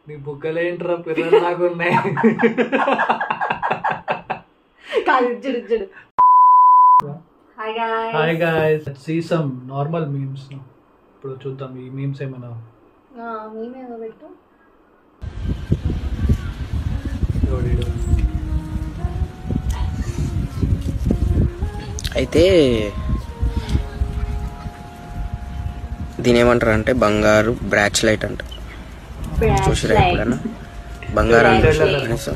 నీ బుగ్గలేంట్రా పిల్లలు లాగున్నాయి. Hi guys, see some normal memes. ఇప్పుడు చూద్దాం ఈ మీమ్స్ ఏమైనా. పెట్టు. అయితే దీని ఏమంటారు అంటే బంగారు బ్రాచ్లైట్ అంట. చూసిరా ఎప్పుడన్నా బంగారం కనీసం?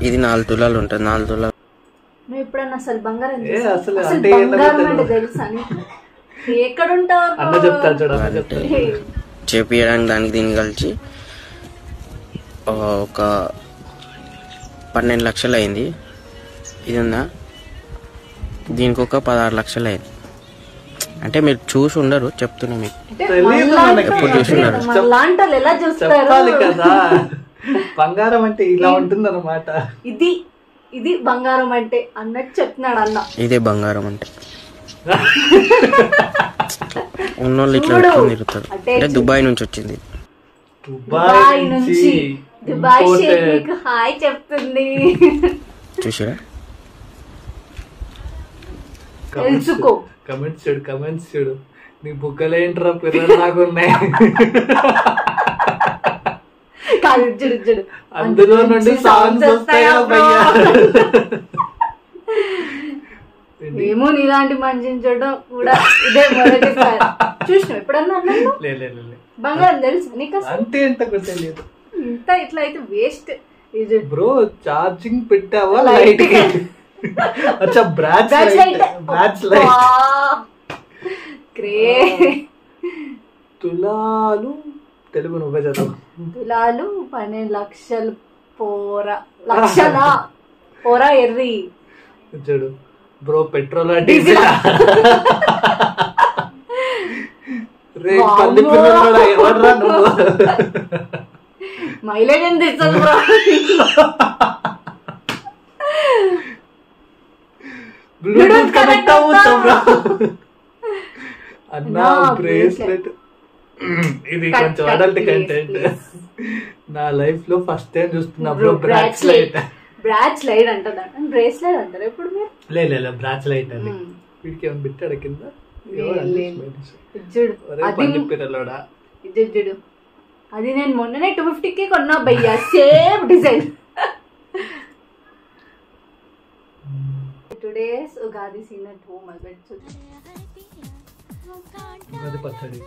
ఇది 4 తులాలు ఉంటుంది. 4 తులాలు చేపియడానికి దానికి దీన్ని కలిసి ఒక 12 లక్షలు అయింది. ఇది ఉందా, దీనికి ఒక 16 లక్షలు అయింది. అంటే మీరు చూసి ఉండరు, చెప్తున్నా మీకు. ఎప్పుడు చూసి ఉండరు. బంగారం అంటే ఇలా ఉంటుంది అన్నమాట. ఇది బంగారం అంటే అన్నట్టు చెప్తున్నాడు అన్న. ఇదే బంగారం అంటే ఉన్నోళ్ళు ఇట్లా పెట్టుకుని తిరుగుతారు. అంటే దుబాయ్ నుంచి వచ్చింది. దుబాయ్ షేక్ హాయ్ చెప్తుంది. చూసారా? తెలుసుకో. కమెంట్స్ చూడు. నీ బుగ్గలేంట్రా పిల్లలు లాగున్నాయి. అందులో నుండి సాంగ్స్ వస్తాయా? ఏమో నీలాంటి మనిషిని చూడడం కూడా ఇదే మొదటిసారి. చూసినావు ఎప్పుడన్నా అన్నాను? బంగారం తెలుసు నీకు? అంతే ఎంత తెలియదు. ఇంత ఇట్లా అయితే వేస్ట్. బ్రో చార్జింగ్ పెట్టావా? లైట్ బ్రాచ్ లైట్. తులాలు తెలుగు నువ్వే చదువు. తులాలు 12 లక్షలు. పోరా ఎర్రి చూడు బ్రో. పెట్రోల్ డీజిల్ ఎవర్రా నువ్వు? మైలేజ్ ఎంత ఇస్తుంది బ్రో? బ్లూటూత్ కనెక్ట్ అవుతావు బ్రో. అన్నా బ్రేస్లెట్. ఇది కొంచెం అడల్ట్ కంటెంట్. నా లైఫ్ లో ఫస్ట్ టైం చూస్తున్నా బ్రో బ్రాచ్లైట్. బ్రాచ్లైట్ అంటారు, బ్రేస్లెట్ అంటారు ఎప్పుడు మీరు? లేదు బ్రాచ్లైట్ అని. వీడికి ఏమైనా పెట్టాడు కింద? పిల్లలోడా ఇది? అది నేను మొన్ననే 250కి కొన్నా భయ్యా. Same design. Today's Ugadi scene at home. Ugadi పచ్చడి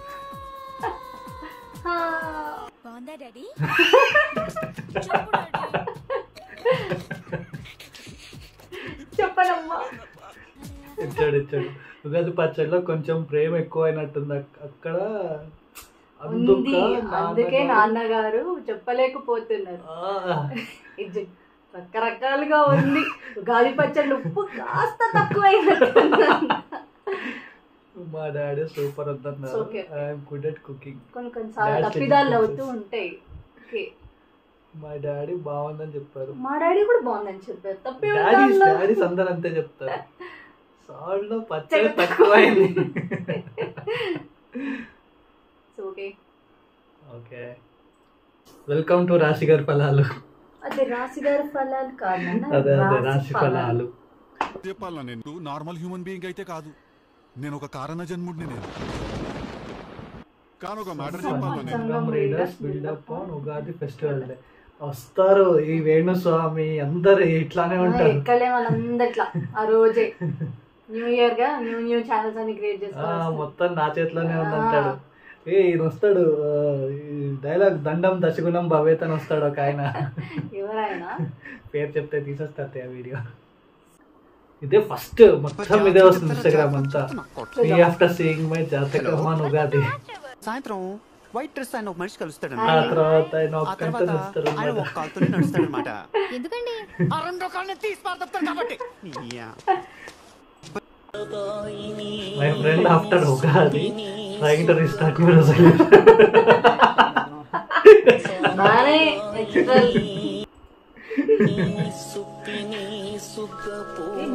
చెప్పనమ్మా. ఇచ్చాడు. ఉగాది పచ్చడిలో కొంచెం ప్రేమ ఎక్కువ అయినట్టుంది అక్కడ. అందుకే నాన్నగారు చెప్పలేకపోతున్నారు. రకరకాలుగా ఉంది. ఉగాది పచ్చడి ఉప్పు కాస్త తక్కువ. మా డాడీ సూపర్ వద్దన్నారు. I'm good at cooking. కొన్నిసార్లు తప్పిదాలు అవుతూ ఉంటాయి. మా డాడీ బాగుందని చెప్పారు. మా డాడీ కూడా బాగుందని చెప్పారు. డాడీస్ అందరు అంతే చెప్తారు. సాల్ట్ లో పచ్చడి తక్కువైంది. ఓకే, వెల్కమ్ టు రాశి గారి ఫలాలు. అదే రాశి గారి ఫలాలు కాదు. అదే రాశి ఫలాలు. చెప్పాలా, నేను నార్మల్ హ్యూమన్ బీయింగ్ అయితే కాదు, నేను ఒక కారణ జన్ముడిని. నేను కాను ఒక మ్యాటర్ చెప్పాలా. Readers buildup on Ugadi festival day వస్తారు. ఈ వేణుస్వామి అందరు ఇట్లానే ఉంటారు. ఎక్కలే వాళ్ళందట్లా ఆ రోజే న్యూ ఇయర్ గా న్యూ ఛానల్స్ అన్ని క్రియేట్ చేస్తారు. మొత్తం నా చేతిలోనే ఉందంటాడు. ఈయన వస్తాడు, డైలాగ్ దండం దశగుణం భవేత్ అని వస్తాడు ఒక ఆయన. ఎవరైనా పేరు చెప్తే తీసేస్తారు ఆ వీడియో. ఇదే ఫస్ట్ మొత్తం ఇదే వస్తుంది ఇన్స్టాగ్రామ్ అంతా. ఆఫ్టర్ సీయింగ్ మై జాతకం ఆన్ ఉగాది. సాయంత్రం వైట్ డ్రెస్ ఆయన ఒక మనిషి కలుస్తాడు. ఆ తర్వాత ఆయన ఒక గంట నడుస్తాడు. అనమాట. ఎందుకండి? ఆ రెండో కాళ్ళని తీసి పారదొప్తాడు కాబట్టి. My friend after Ugadi trying to restart my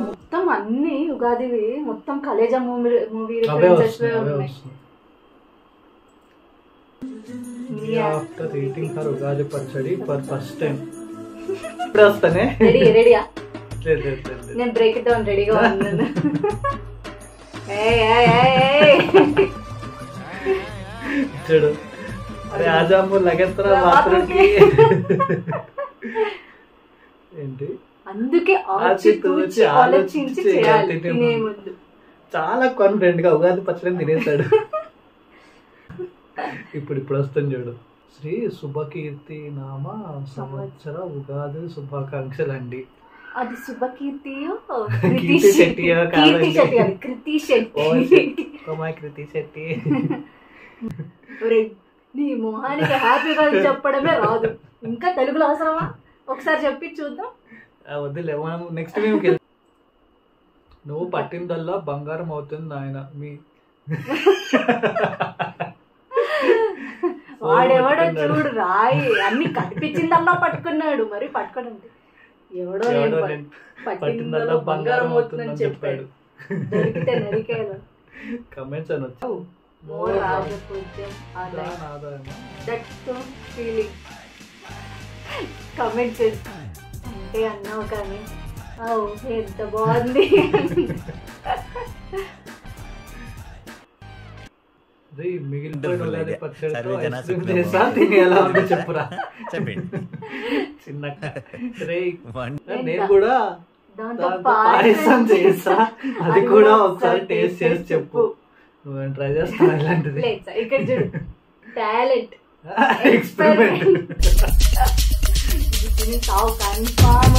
మొత్తం అన్ని ఉగాదివి మొత్తం కలేజా మూవీ రిఫరెన్సెస్ ఉన్నాయి. ఆఫ్టర్ ఈటింగ్ హర్ ఉగాది పచ్చడి ఫర్ ఫస్ట్ టైం. ఇప్పుడు వస్తానే. రెడీయా? లేదు లేదు లేదు. నేను బ్రేక్ ఇట్ డౌన్ రెడీగా ఉన్నాను. చూడు, అరే ఆజాము లగెత్తరా బాత్రూమ్కి. ఏంటి? అందుకే ఆలోచించి చేయాలి తినే ముందు. చాలా కాన్ఫిడెంట్ గా ఉగాది పచ్చడి తినేశాడు. ఇప్పుడు వస్తుంది చూడు. శ్రీ శుభకీర్తి నామ సంవత్సర ఉగాది శుభాకాంక్షలు అండి. అది శుభకీర్తియో కీర్తి శెట్టియో కీర్తి శెట్టి అది కృతి శెట్టి. కృతి శెట్టి. నీ మొహానికి హ్యాపీగా చెప్పడమే రాదు, ఇంకా తెలుగులో అవసరమా? ఒకసారి చెప్పి చూద్దాం. వద్దులే, మనం నెక్స్ట్ వీక్ నువ్వు పట్టిందల్లా బంగారం అవుతుంది ఆయన. మీ వాడెవడో చూడు రాయి అన్ని కనిపించిందల్లా పట్టుకున్నాడు. మరి పట్టుకోడండి ఎవడో పట్టిందల్లా బంగారం అవుతుందని చెప్పాడు. దొరికితే నరికేయాలి. కమెంట్స్ అని వచ్చావు. కమెంట్స్ అంటే అన్నావు కానీ ఎంత బాగుంది. మిగిలిపోయిన పచ్చడి ఎలా ఉందో చెప్పురా. చిన్న నేను కూడా పాయసం చేస్తా, అది కూడా ఒకసారి టేస్ట్ చేసి చెప్పు. నువ్వు ట్రై చేస్తావు ఇలాంటిది. ఇక్కడ చూడు, టాలెంట్ ఎక్స్పెరిమెంట్. కన్ఫామ్.